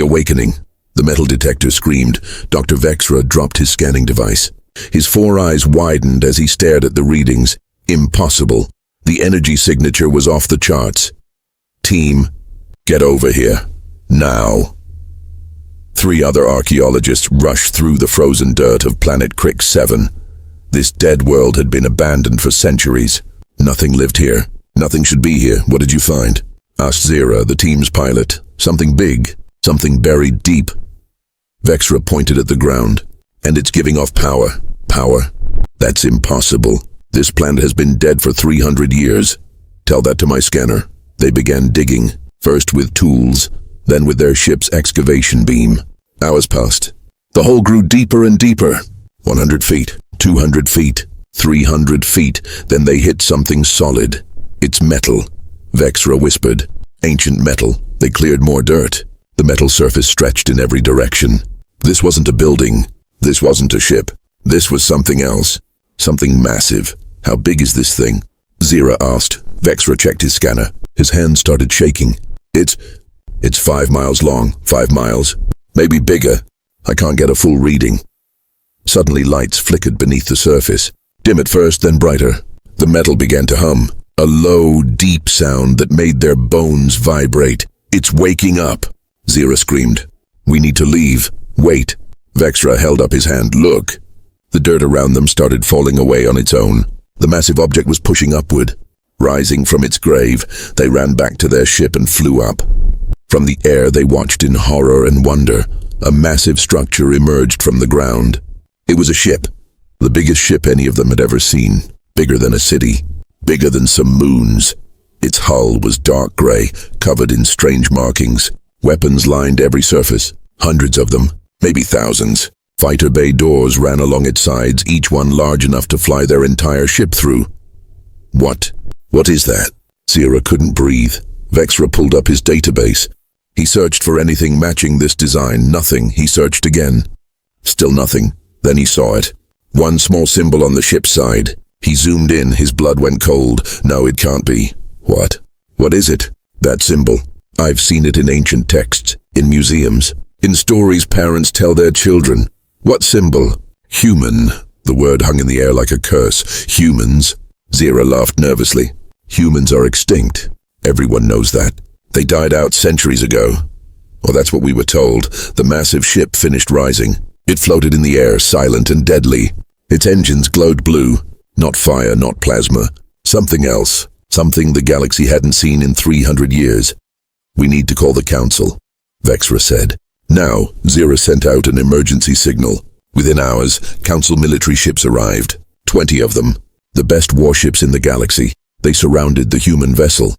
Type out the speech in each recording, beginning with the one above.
awakening. The metal detector screamed. Dr. Vexra dropped his scanning device. His four eyes widened as he stared at the readings. Impossible. The energy signature was off the charts. Team, get over here. Now. 3 other archaeologists rushed through the frozen dirt of planet Crick 7. This dead world had been abandoned for centuries. Nothing lived here. Nothing should be here. What did you find? Asked Zira, the team's pilot. Something big. Something buried deep. Vexra pointed at the ground. And it's giving off power. Power? That's impossible. This planet has been dead for 300 years. Tell that to my scanner. They began digging, first with tools, then with their ship's excavation beam. Hours passed. The hole grew deeper and deeper. 100 feet, 200 feet, 300 feet. Then they hit something solid. It's metal. Vexra whispered. Ancient metal. They cleared more dirt. The metal surface stretched in every direction. This wasn't a building. This wasn't a ship. This was something else. Something massive. How big is this thing? Zira asked. Vexra checked his scanner. His hand started shaking. It's 5 miles long. 5 miles. Maybe bigger. I can't get a full reading. Suddenly lights flickered beneath the surface. Dim at first, then brighter. The metal began to hum. A low, deep sound that made their bones vibrate. It's waking up. Zira screamed. We need to leave. Wait. Vexra held up his hand. Look. The dirt around them started falling away on its own. The massive object was pushing upward. Rising from its grave, they ran back to their ship and flew up. From the air they watched in horror and wonder. A massive structure emerged from the ground. It was a ship. The biggest ship any of them had ever seen. Bigger than a city. Bigger than some moons. Its hull was dark gray, covered in strange markings. Weapons lined every surface. Hundreds of them. Maybe thousands. Fighter bay doors ran along its sides, each one large enough to fly their entire ship through. What? What is that? Zira couldn't breathe. Vexra pulled up his database. He searched for anything matching this design. Nothing. He searched again. Still nothing. Then he saw it. One small symbol on the ship's side. He zoomed in. His blood went cold. No, it can't be. What? What is it? That symbol. I've seen it in ancient texts, in museums, in stories parents tell their children. What symbol? Human. The word hung in the air like a curse. Humans. Zira laughed nervously. Humans are extinct. Everyone knows that. They died out centuries ago. Or that's what we were told. The massive ship finished rising. It floated in the air, silent and deadly. Its engines glowed blue. Not fire, not plasma. Something else. Something the galaxy hadn't seen in 300 years. We need to call the council, Vexra said. Now, Zira sent out an emergency signal. Within hours, council military ships arrived. 20 of them. The best warships in the galaxy. They surrounded the human vessel.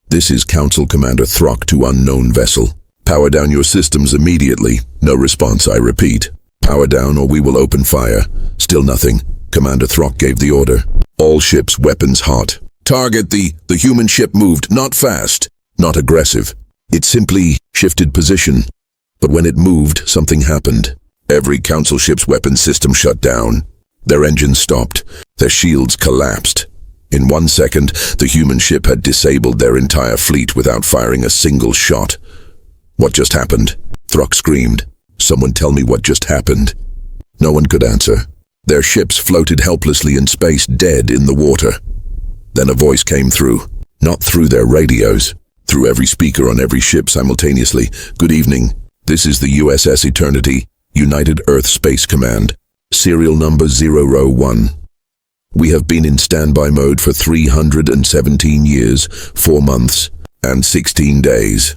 This is Council Commander Throck to unknown vessel. Power down your systems immediately. No response, I repeat. Power down or we will open fire. Still nothing. Commander Throck gave the order. All ships, weapons hot. Target the human ship moved, not fast, not aggressive. It simply shifted position. But when it moved, something happened. Every council ship's weapon system shut down. Their engines stopped. Their shields collapsed. In 1 second, the human ship had disabled their entire fleet without firing a single shot. What just happened? Throck screamed. Someone tell me what just happened. No one could answer. Their ships floated helplessly in space, dead in the water. Then a voice came through. Not through their radios. Through every speaker on every ship simultaneously. Good evening. This is the USS Eternity, United Earth Space Command. Serial number 001. We have been in standby mode for 317 years, 4 months, and 16 days.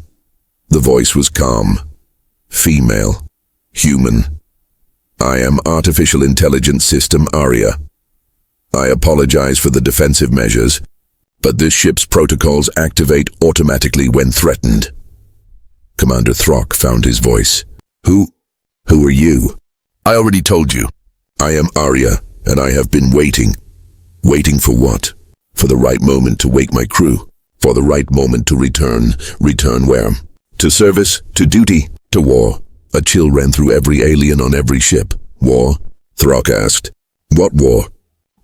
The voice was calm. Female. Human. I am Artificial Intelligence System Aria. I apologize for the defensive measures, but this ship's protocols activate automatically when threatened. Commander Throck found his voice. Who are you? I already told you. I am Aria, and I have been waiting. Waiting for what? For the right moment to wake my crew. For the right moment to return. Return where? To service, to duty, to war. A chill ran through every alien on every ship. War? Throck asked. What war?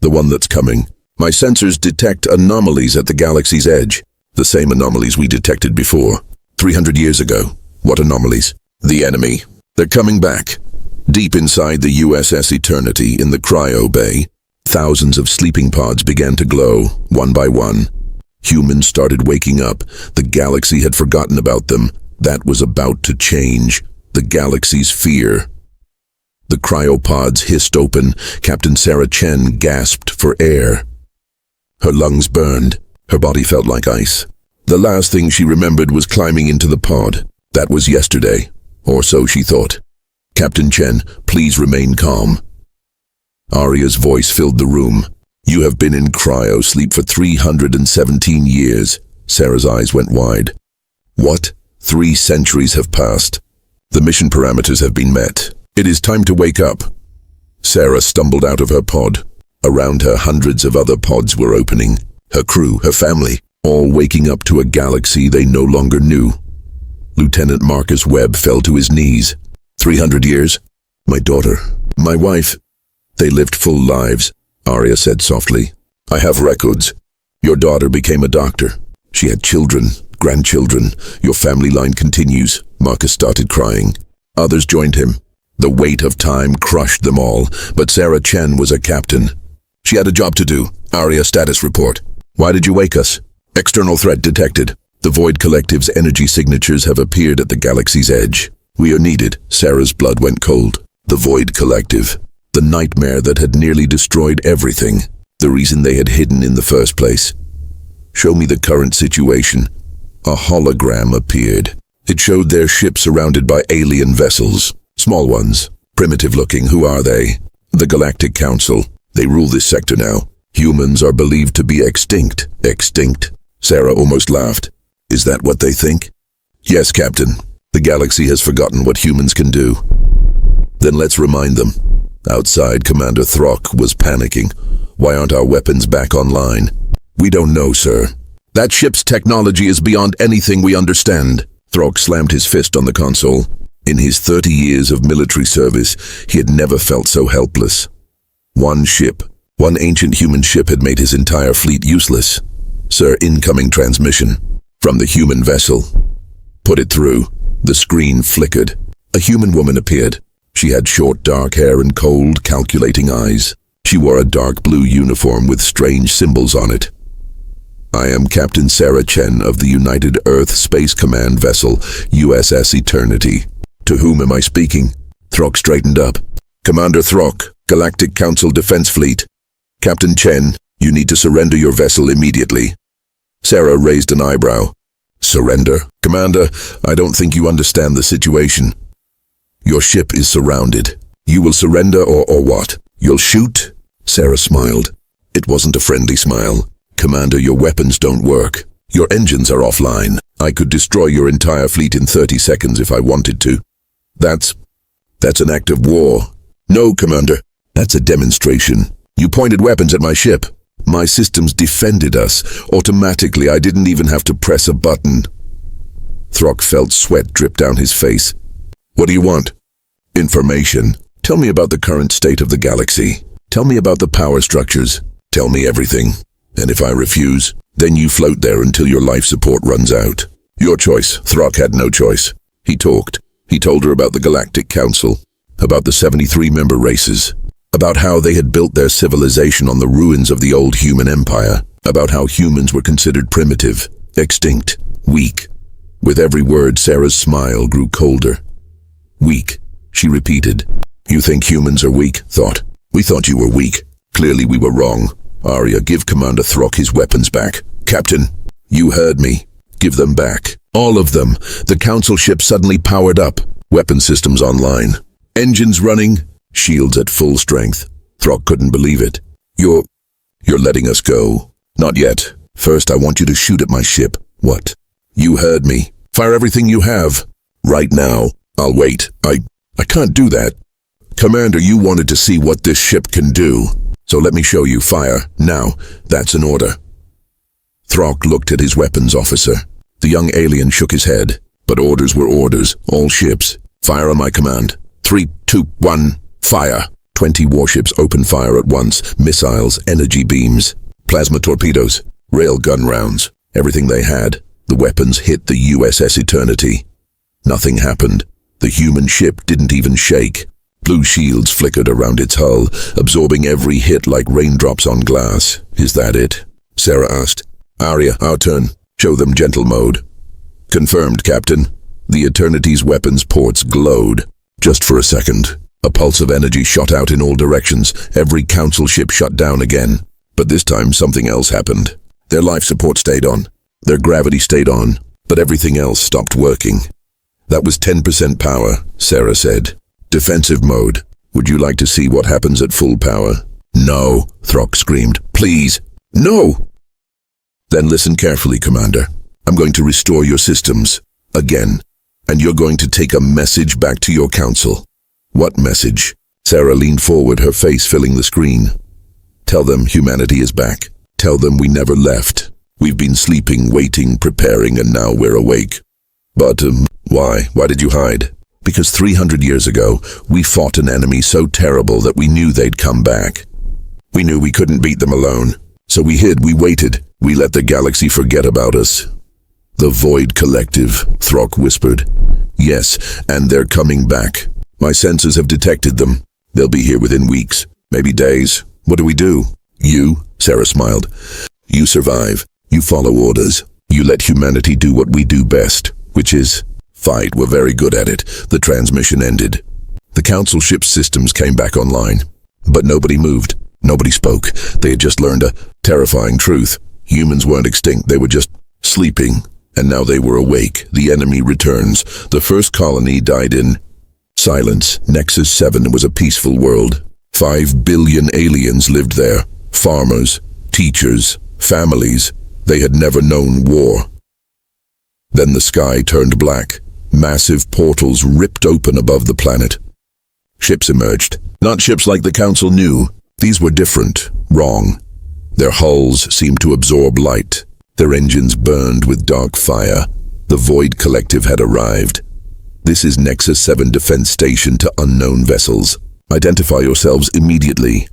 The one that's coming. My sensors detect anomalies at the galaxy's edge. The same anomalies we detected before. 300 years ago. What anomalies? The enemy. They're coming back. Deep inside the USS Eternity in the cryo bay, thousands of sleeping pods began to glow, one by one. Humans started waking up. The galaxy had forgotten about them. That was about to change. The galaxy's fear. The cryopods hissed open. Captain Sarah Chen gasped for air. Her lungs burned. Her body felt like ice. The last thing she remembered was climbing into the pod. That was yesterday, or so she thought. Captain Chen, please remain calm. Arya's voice filled the room. You have been in cryo sleep for 317 years. Sarah's eyes went wide. What? 3 centuries have passed. The mission parameters have been met. It is time to wake up. Sarah stumbled out of her pod. Around her, hundreds of other pods were opening. Her crew, her family, all waking up to a galaxy they no longer knew. Lieutenant Marcus Webb fell to his knees. 300 years? My daughter, my wife. They lived full lives, Arya said softly. I have records. Your daughter became a doctor. She had children, grandchildren. Your family line continues. Marcus started crying. Others joined him. The weight of time crushed them all, but Sarah Chen was a captain. She had a job to do. Arya, status report. Why did you wake us? External threat detected. The Void Collective's energy signatures have appeared at the galaxy's edge. We are needed. Sarah's blood went cold. The Void Collective. The nightmare that had nearly destroyed everything. The reason they had hidden in the first place. Show me the current situation. A hologram appeared. It showed their ship surrounded by alien vessels. Small ones. Primitive looking. Who are they? The Galactic Council. They rule this sector now. Humans are believed to be extinct. Extinct. Sarah almost laughed. Is that what they think? Yes, Captain. The galaxy has forgotten what humans can do. Then let's remind them. Outside, Commander Throck was panicking. Why aren't our weapons back online? We don't know, sir. That ship's technology is beyond anything we understand. Throck slammed his fist on the console. In his 30 years of military service, he had never felt so helpless. One ship, one ancient human ship had made his entire fleet useless. Sir, incoming transmission. From the human vessel. Put it through. The screen flickered. A human woman appeared. She had short dark hair and cold, calculating eyes. She wore a dark blue uniform with strange symbols on it. I am Captain Sarah Chen of the United Earth Space Command vessel, USS Eternity. To whom am I speaking? Throck straightened up. Commander Throck, Galactic Council Defense Fleet. Captain Chen, you need to surrender your vessel immediately. Sarah raised an eyebrow. Surrender? Commander, I don't think you understand the situation. Your ship is surrounded. You will surrender or what? You'll shoot? Sarah smiled. It wasn't a friendly smile. Commander, your weapons don't work. Your engines are offline. I could destroy your entire fleet in 30 seconds if I wanted to. That's an act of war. No, Commander. That's a demonstration. You pointed weapons at my ship. My systems defended us. Automatically, I didn't even have to press a button. Throck felt sweat drip down his face. What do you want? Information. Tell me about the current state of the galaxy. Tell me about the power structures. Tell me everything. And if I refuse, then you float there until your life support runs out. Your choice. Throck had no choice. He talked. He told her about the Galactic Council, about the 73 member races, about how they had built their civilization on the ruins of the old human empire, about how humans were considered primitive, extinct, weak. With every word, Sarah's smile grew colder. Weak, she repeated. You think humans are weak? Thought. We thought you were weak. Clearly we were wrong. Arya, give Commander Throck his weapons back. Captain, you heard me. Give them back. All of them. The council ship suddenly powered up. Weapon systems online. Engines running. Shields at full strength. Throck couldn't believe it. You're letting us go. Not yet. First, I want you to shoot at my ship. What? You heard me. Fire everything you have. Right now. I'll wait. I can't do that. Commander, you wanted to see what this ship can do. So let me show you. Fire. Now. That's an order. Throck looked at his weapons officer. The young alien shook his head. But orders were orders. All ships. Fire on my command. 3, 2, 1. Fire. 20 warships opened fire at once. Missiles, energy beams, plasma torpedoes, railgun rounds. Everything they had. The weapons hit the USS Eternity. Nothing happened. The human ship didn't even shake. Blue shields flickered around its hull, absorbing every hit like raindrops on glass. "Is that it?" Sarah asked. "Arya, our turn. Show them gentle mode." "Confirmed, Captain." The Eternity's weapons ports glowed. Just for a second, a pulse of energy shot out in all directions. Every council ship shut down again. But this time something else happened. Their life support stayed on. Their gravity stayed on. But everything else stopped working. "That was 10% power," Sarah said. "Defensive mode. Would you like to see what happens at full power?" "No," Throck screamed. "Please, no!" "Then listen carefully, Commander. I'm going to restore your systems. Again. And you're going to take a message back to your council." "What message?" Sarah leaned forward, her face filling the screen. "Tell them humanity is back. Tell them we never left. We've been sleeping, waiting, preparing, and now we're awake." "But, why? Why did you hide?" "Because 300 years ago, we fought an enemy so terrible that we knew they'd come back. We knew we couldn't beat them alone. So we hid, we waited. We let the galaxy forget about us." "The Void Collective," Throck whispered. "Yes, and they're coming back. My sensors have detected them. They'll be here within weeks, maybe days. What do we do?" "You," Sarah smiled. "You survive. You follow orders. You let humanity do what we do best, which is fight. We're very good at it." The transmission ended. The council ship's systems came back online. But nobody moved. Nobody spoke. They had just learned a terrifying truth. Humans weren't extinct. They were just sleeping. And now they were awake. The enemy returns. The first colony died in silence. Nexus 7 was a peaceful world. 5 billion aliens lived there. Farmers, teachers, families. They had never known war. Then the sky turned black. Massive portals ripped open above the planet. Ships emerged. Not ships like the Council knew. These were different, wrong. Their hulls seemed to absorb light. Their engines burned with dark fire. The Void Collective had arrived. "This is Nexus 7 Defense Station to unknown vessels. Identify yourselves immediately."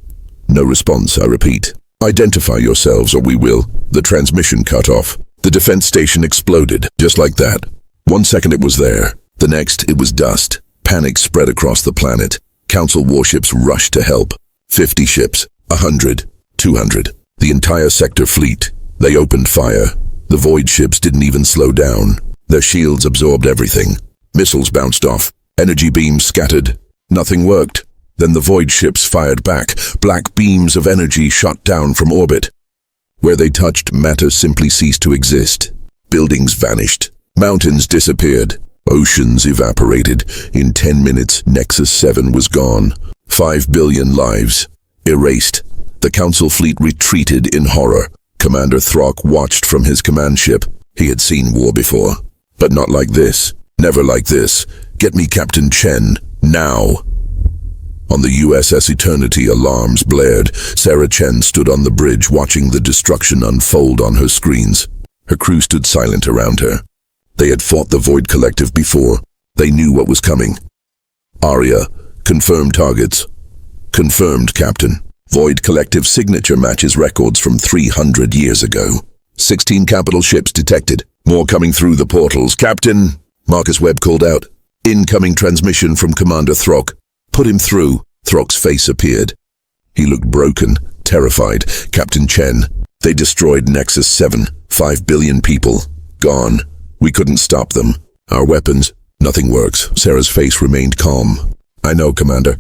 No response, I repeat. "Identify yourselves or we will." The transmission cut off. The defense station exploded, just like that. 1 second it was there. The next, it was dust. Panic spread across the planet. Council warships rushed to help. 50 ships, 100, 200. The entire sector fleet. They opened fire. The Void ships didn't even slow down. Their shields absorbed everything. Missiles bounced off. Energy beams scattered. Nothing worked. Then the Void ships fired back. Black beams of energy shot down from orbit. Where they touched, matter simply ceased to exist. Buildings vanished. Mountains disappeared. Oceans evaporated. In 10 minutes, Nexus 7 was gone. 5 billion lives erased. The Council fleet retreated in horror. Commander Throck watched from his command ship. He had seen war before. But not like this. Never like this. "Get me Captain Chen, now." On the USS Eternity, alarms blared. Sarah Chen stood on the bridge watching the destruction unfold on her screens. Her crew stood silent around her. They had fought the Void Collective before. They knew what was coming. "Arya, confirm targets." "Confirmed, Captain." Void Collective signature matches records from 300 years ago. 16 capital ships detected. More coming through the portals. "Captain," Marcus Webb called out. "Incoming transmission from Commander Throck." "Put him through." Throck's face appeared. He looked broken, terrified. "Captain Chen, they destroyed Nexus 7. 5 billion people. Gone. We couldn't stop them. Our weapons, nothing works." Sarah's face remained calm. "I know, Commander.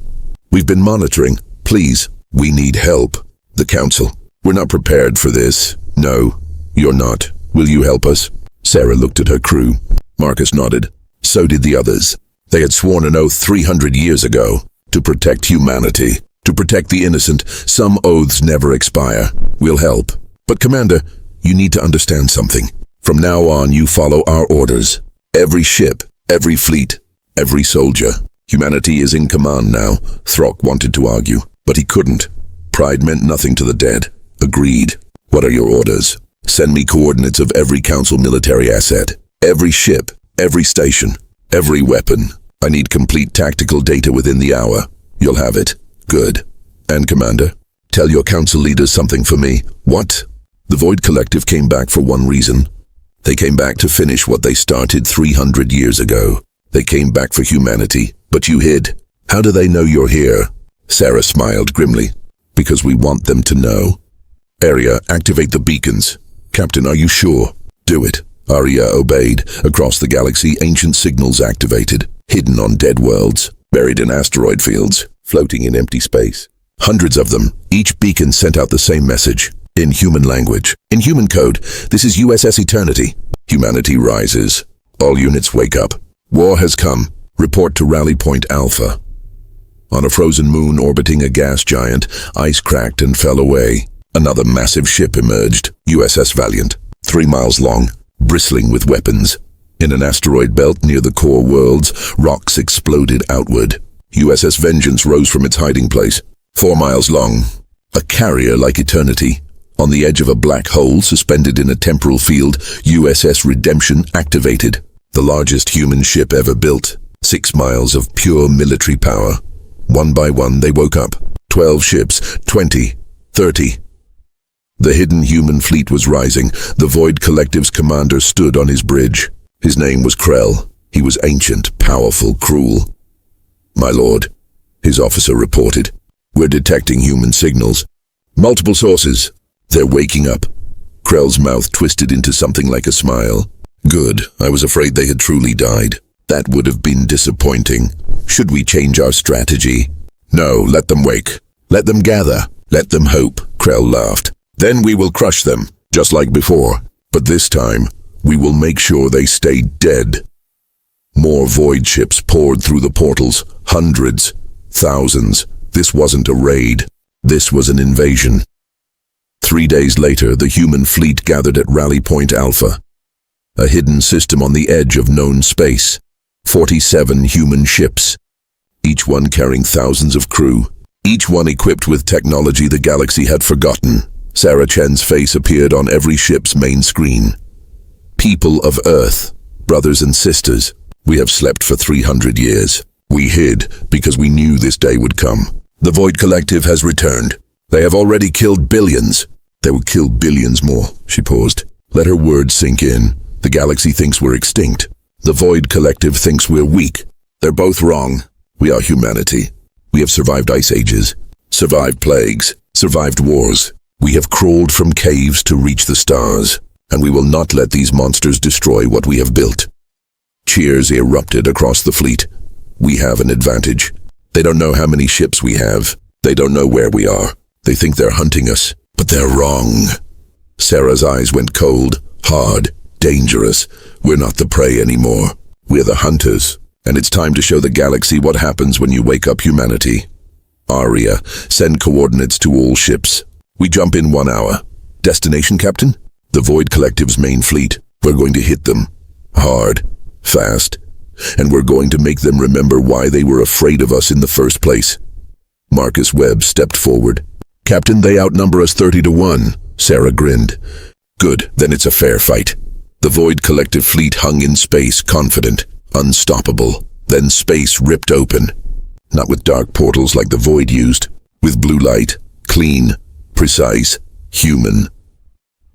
We've been monitoring. Please, we need help." "The Council, we're not prepared for this." "No, you're not. Will you help us?" Sarah looked at her crew. Marcus nodded. So did the others. They had sworn an oath 300 years ago to protect humanity, to protect the innocent. Some oaths never expire. "We'll help. But Commander, you need to understand something. From now on, you follow our orders. Every ship, every fleet, every soldier. Humanity is in command now." Throck wanted to argue, but he couldn't. Pride meant nothing to the dead. "Agreed. What are your orders?" "Send me coordinates of every Council military asset. Every ship, every station, every weapon. I need complete tactical data within the hour." "You'll have it." "Good. And Commander, tell your Council leaders something for me." "What?" The Void Collective came back for one reason. They came back to finish what they started 300 years ago. They came back for humanity, but you hid. How do they know you're here? Sarah smiled grimly. Because we want them to know. Arya, activate the beacons. Captain, are you sure? Do it. Arya obeyed. Across the galaxy, ancient signals activated. Hidden on dead worlds, buried in asteroid fields, floating in empty space. Hundreds of them. Each beacon sent out the same message. In human language. In human code. This is USS Eternity. Humanity rises. All units wake up. War has come. Report to Rally Point Alpha. On a frozen moon orbiting a gas giant, ice cracked and fell away. Another massive ship emerged, USS Valiant, 3 miles long, bristling with weapons. In an asteroid belt near the core worlds, rocks exploded outward. USS Vengeance rose from its hiding place, 4 miles long. A carrier like Eternity. On the edge of a black hole suspended in a temporal field, USS Redemption activated. The largest human ship ever built. 6 miles of pure military power. One by one they woke up. 12 ships, 20, 30. The hidden human fleet was rising. The Void Collective's commander stood on his bridge. His name was Krell. He was ancient, powerful, cruel. My lord, his officer reported. We're detecting human signals. Multiple sources. They're waking up. Krell's mouth twisted into something like a smile. Good. I was afraid they had truly died. That would have been disappointing. Should we change our strategy? No, let them wake. Let them gather. Let them hope, Krell laughed. Then we will crush them, just like before. But this time, we will make sure they stay dead. More void ships poured through the portals. Hundreds. Thousands. This wasn't a raid. This was an invasion. 3 days later, the human fleet gathered at Rally Point Alpha. A hidden system on the edge of known space. 47 human ships, each one carrying thousands of crew, each one equipped with technology the galaxy had forgotten. Sarah Chen's face appeared on every ship's main screen. People of Earth, brothers and sisters, we have slept for 300 years. We hid because we knew this day would come. The Void Collective has returned. They have already killed billions. They will kill billions more. She paused. Let her words sink in. The galaxy thinks we're extinct. The Void Collective thinks we're weak. They're both wrong. We are humanity. We have survived ice ages, survived plagues, survived wars. We have crawled from caves to reach the stars, and we will not let these monsters destroy what we have built. Cheers erupted across the fleet. We have an advantage. They don't know how many ships we have. They don't know where we are. They think they're hunting us, but they're wrong. Sarah's eyes went cold, hard, dangerous. We're not the prey anymore. We're the hunters, and it's time to show the galaxy what happens when you wake up humanity. Arya, send coordinates to all ships. We jump in 1 hour. Destination, Captain? The Void Collective's main fleet. We're going to hit them. Hard. Fast. And we're going to make them remember why they were afraid of us in the first place. Marcus Webb stepped forward. Captain, they outnumber us 30-1. Sarah grinned. Good, then it's a fair fight. The Void Collective fleet hung in space, confident, unstoppable. Then space ripped open. Not with dark portals like the Void used. With blue light, clean, precise, human.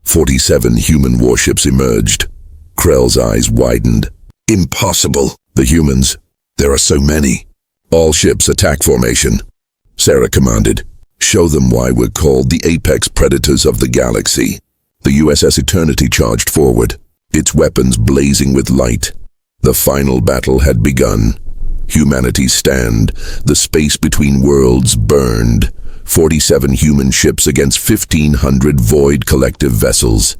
47 human warships emerged. Krell's eyes widened. Impossible. The humans. There are so many. All ships attack formation. Sarah commanded. Show them why we're called the apex predators of the galaxy. The USS Eternity charged forward, its weapons blazing with light. The final battle had begun. Humanity's stand, the space between worlds, burned. 47 human ships against 1,500 Void Collective vessels.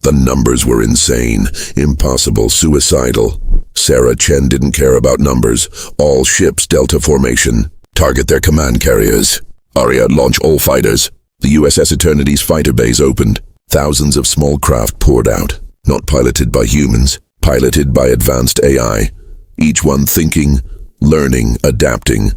The numbers were insane, impossible, suicidal. Sarah Chen didn't care about numbers. All ships Delta formation. Target their command carriers. Arya, launch all fighters. The USS Eternity's fighter bays opened. Thousands of small craft poured out. Not piloted by humans, piloted by advanced AI. Each one thinking, learning, adapting.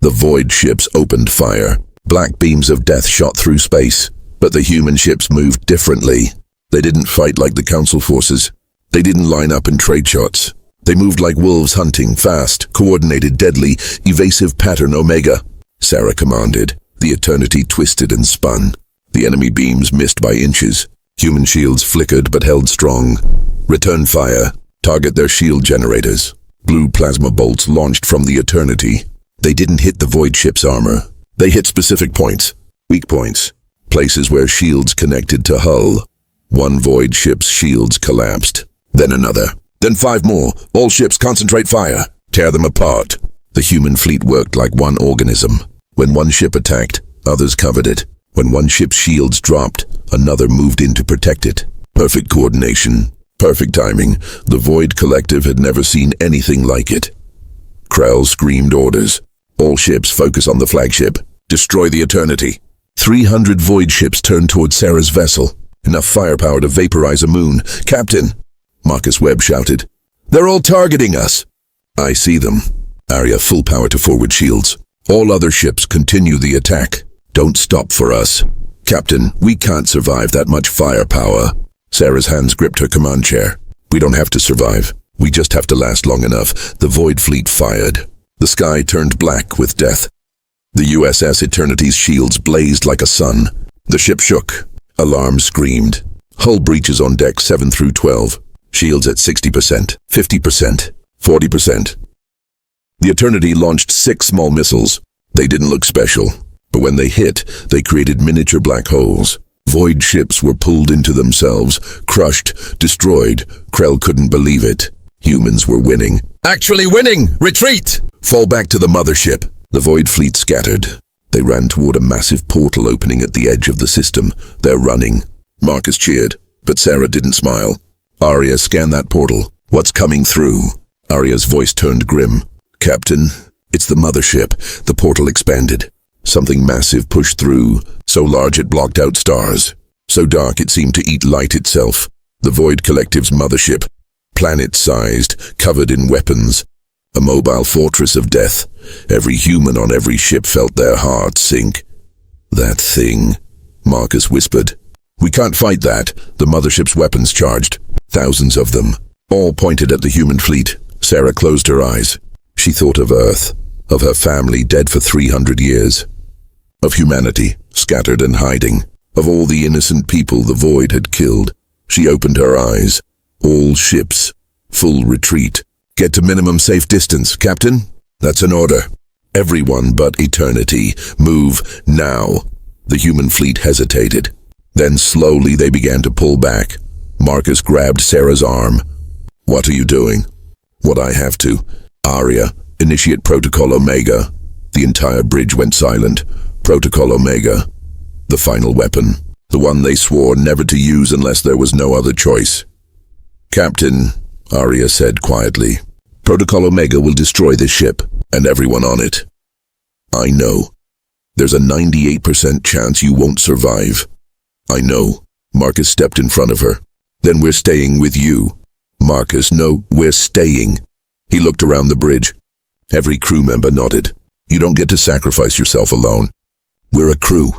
The Void ships opened fire. Black beams of death shot through space. But the human ships moved differently. They didn't fight like the Council forces. They didn't line up in trade shots. They moved like wolves hunting, fast, coordinated, deadly, evasive pattern Omega. Sarah commanded. The Eternity twisted and spun. The enemy beams missed by inches. Human shields flickered but held strong. Return fire. Target their shield generators. Blue plasma bolts launched from the eternity. They didn't hit the void ship's armor. They hit specific points, weak points, places where shields connected to hull. One void ship's shields collapsed, then another, then 5 more. All ships concentrate fire, tear them apart. The human fleet worked like one organism. When one ship attacked, others covered it. When one ship's shields dropped, another moved in to protect it. Perfect coordination, perfect timing. The Void Collective had never seen anything like it. Krell screamed orders. All ships focus on the flagship. Destroy the eternity. 300 Void ships turned toward Sarah's vessel. Enough firepower to vaporize a moon. Captain, Marcus Webb shouted. They're all targeting us. I see them. Arya, full power to forward shields. All other ships continue the attack. Don't stop for us. Captain, we can't survive that much firepower. Sarah's hands gripped her command chair. We don't have to survive. We just have to last long enough. The Void Fleet fired. The sky turned black with death. The USS Eternity's shields blazed like a sun. The ship shook. Alarms screamed. Hull breaches on deck 7 through 12. Shields at 60%, 50%, 40%. The Eternity launched 6 small missiles. They didn't look special, but when they hit, they created miniature black holes. Void ships were pulled into themselves, crushed, destroyed. Krell couldn't believe it. Humans were winning. Actually winning! Retreat! Fall back to the mothership. The Void Fleet scattered. They ran toward a massive portal opening at the edge of the system. They're running. Marcus cheered, but Sarah didn't smile. Arya, scan that portal. What's coming through? Arya's voice turned grim. Captain, it's the mothership. The portal expanded. Something massive pushed through, so large it blocked out stars. So dark it seemed to eat light itself. The Void Collective's mothership, planet-sized, covered in weapons. A mobile fortress of death. Every human on every ship felt their hearts sink. That thing, Marcus whispered. We can't fight that. The mothership's weapons charged. Thousands of them. All pointed at the human fleet. Sarah closed her eyes. She thought of Earth, of her family dead for 300 years. Of humanity, scattered and hiding. Of all the innocent people the Void had killed. She opened her eyes. All ships. Full retreat. Get to minimum safe distance, Captain. That's an order. Everyone but Eternity. Move now. The human fleet hesitated. Then slowly they began to pull back. Marcus grabbed Sarah's arm. What are you doing? What I have to. Arya, initiate Protocol Omega. The entire bridge went silent. Protocol Omega. The final weapon. The one they swore never to use unless there was no other choice. Captain, Arya said quietly, Protocol Omega will destroy this ship and everyone on it. I know. There's a 98% chance you won't survive. I know. Marcus stepped in front of her. Then we're staying with you. Marcus, no, we're staying. He looked around the bridge. Every crew member nodded. You don't get to sacrifice yourself alone. We're a crew.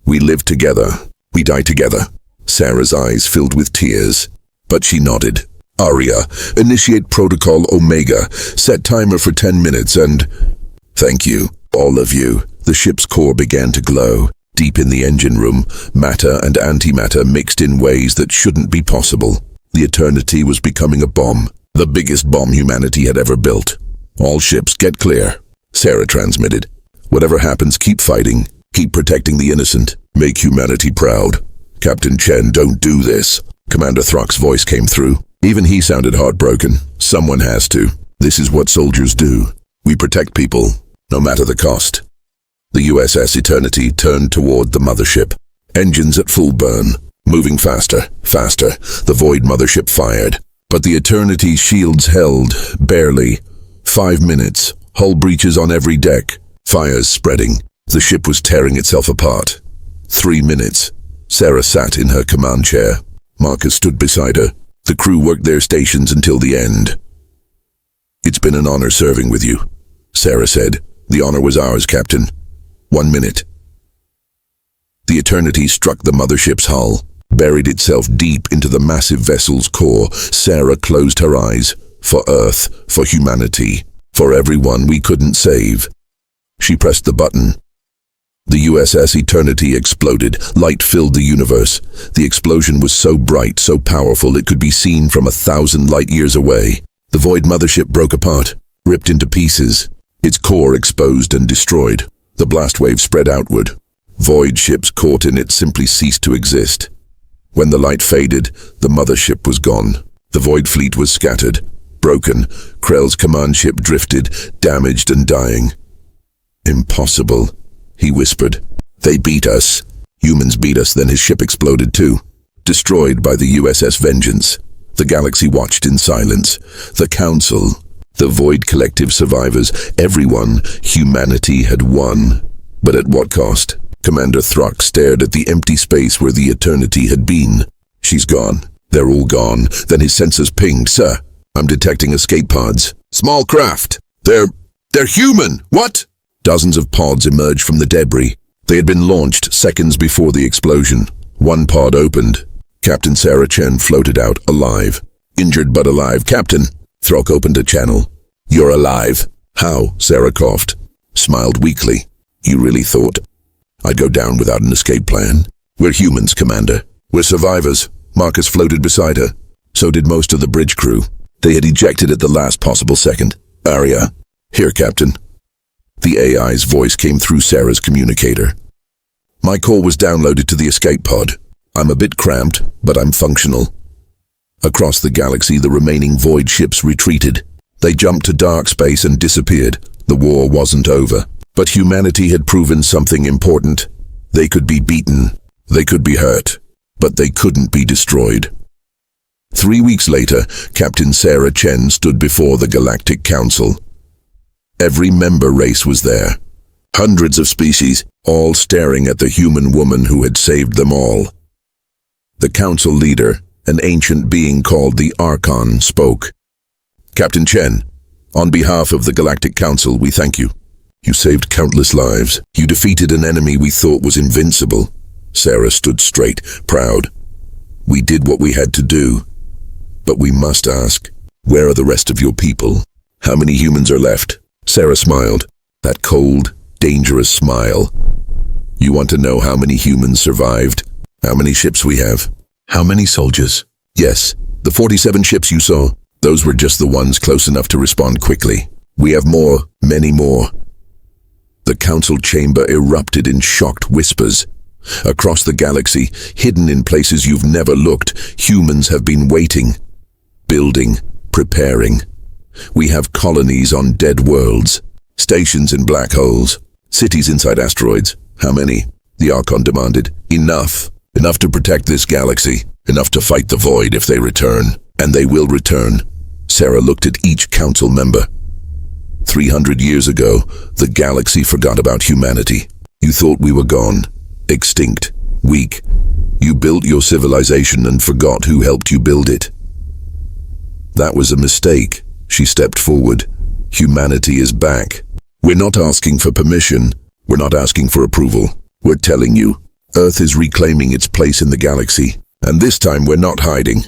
We live together. We die together. Sarah's eyes filled with tears, but she nodded. Arya, initiate Protocol Omega. Set timer for 10 minutes and... Thank you, all of you. The ship's core began to glow. Deep in the engine room, matter and antimatter mixed in ways that shouldn't be possible. The Eternity was becoming a bomb. The biggest bomb humanity had ever built. All ships, get clear. Sarah transmitted. Whatever happens, keep fighting. Keep protecting the innocent. Make humanity proud. Captain Chen, don't do this. Commander Throck's voice came through. Even he sounded heartbroken. Someone has to. This is what soldiers do. We protect people, no matter the cost. The USS Eternity turned toward the mothership. Engines at full burn. Moving faster, faster. The Void mothership fired. But the Eternity's shields held, barely. 5 minutes. Hull breaches on every deck. Fires spreading. The ship was tearing itself apart. 3 minutes. Sarah sat in her command chair. Marcus stood beside her. The crew worked their stations until the end. It's been an honor serving with you, Sarah said. The honor was ours, Captain. 1 minute. The Eternity struck the mothership's hull, buried itself deep into the massive vessel's core. Sarah closed her eyes. For Earth, for humanity, for everyone we couldn't save. She pressed the button. The USS Eternity exploded. Light filled the universe. The explosion was so bright, so powerful, it could be seen from 1,000 light years away. The Void mothership broke apart, ripped into pieces, its core exposed and destroyed. The blast wave spread outward. Void ships caught in it simply ceased to exist. When the light faded, the mothership was gone. The Void fleet was scattered, broken. Krell's command ship drifted, damaged and dying. Impossible, he whispered. They beat us. Humans beat us, then his ship exploded too. Destroyed by the USS Vengeance. The galaxy watched in silence. The Council, the Void Collective survivors, everyone, humanity had won. But at what cost? Commander Throck stared at the empty space where the eternity had been. She's gone. They're all gone. Then his sensors pinged. Sir, I'm detecting escape pods. Small craft. They're human. What? Dozens of pods emerged from the debris. They had been launched seconds before the explosion. One pod opened. Captain Sarah Chen floated out, alive. Injured but alive. Captain. Throck opened a channel. You're alive. How? Sarah coughed. Smiled weakly. You really thought I'd go down without an escape plan? We're humans, Commander. We're survivors. Marcus floated beside her. So did most of the bridge crew. They had ejected at the last possible second. Arya. Here, Captain. The AI's voice came through Sarah's communicator. My call was downloaded to the escape pod. I'm a bit cramped, but I'm functional. Across the galaxy, the remaining Void ships retreated. They jumped to dark space and disappeared. The war wasn't over. But humanity had proven something important. They could be beaten. They could be hurt. But they couldn't be destroyed. 3 weeks later, Captain Sarah Chen stood before the Galactic Council. Every member race was there. Hundreds of species, all staring at the human woman who had saved them all. The council leader, an ancient being called the Archon, spoke. Captain Chen, on behalf of the Galactic Council, we thank you. You saved countless lives. You defeated an enemy we thought was invincible. Sarah stood straight, proud. We did what we had to do. But we must ask, where are the rest of your people? How many humans are left? Sarah smiled. That cold, dangerous smile. You want to know how many humans survived? How many ships we have? How many soldiers? Yes, the 47 ships you saw. Those were just the ones close enough to respond quickly. We have more, many more. The council chamber erupted in shocked whispers. Across the galaxy, hidden in places you've never looked, humans have been waiting, building, preparing. We have colonies on dead worlds, stations in black holes, cities inside asteroids. How many? The Archon demanded. Enough. Enough to protect this galaxy. Enough to fight the Void if they return. And they will return. Sarah looked at each council member. 300 years ago, the galaxy forgot about humanity. You thought we were gone, extinct, weak. You built your civilization and forgot who helped you build it. That was a mistake. She stepped forward. Humanity is back. We're not asking for permission. We're not asking for approval. We're telling you, Earth is reclaiming its place in the galaxy. And this time we're not hiding.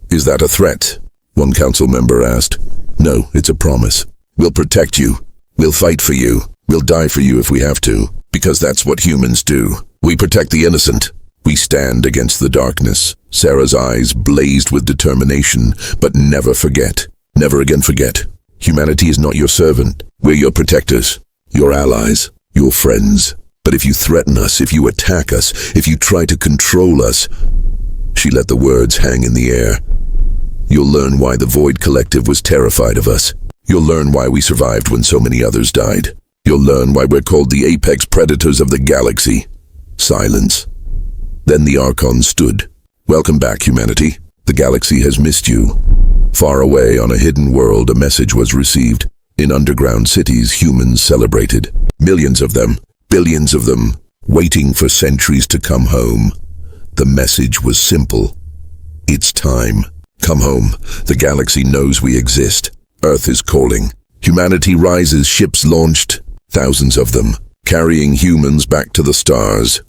Is that a threat? One council member asked. No, it's a promise. We'll protect you. We'll fight for you. We'll die for you if we have to. Because that's what humans do. We protect the innocent. We stand against the darkness. Sarah's eyes blazed with determination. But never forget. Never again forget. Humanity is not your servant. We're your protectors. Your allies. Your friends. But if you threaten us, if you attack us, if you try to control us... She let the words hang in the air. You'll learn why the Void Collective was terrified of us. You'll learn why we survived when so many others died. You'll learn why we're called the apex predators of the galaxy. Silence. Then the Archon stood. Welcome back, humanity. The galaxy has missed you. Far away on a hidden world, a message was received. In underground cities, humans celebrated. Millions of them, billions of them, waiting for centuries to come home. The message was simple. It's time. Come home. The galaxy knows we exist. Earth is calling. Humanity rises, ships launched, thousands of them, carrying humans back to the stars.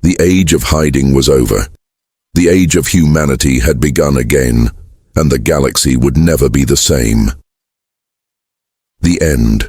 The age of hiding was over. The age of humanity had begun again, and the galaxy would never be the same. The end.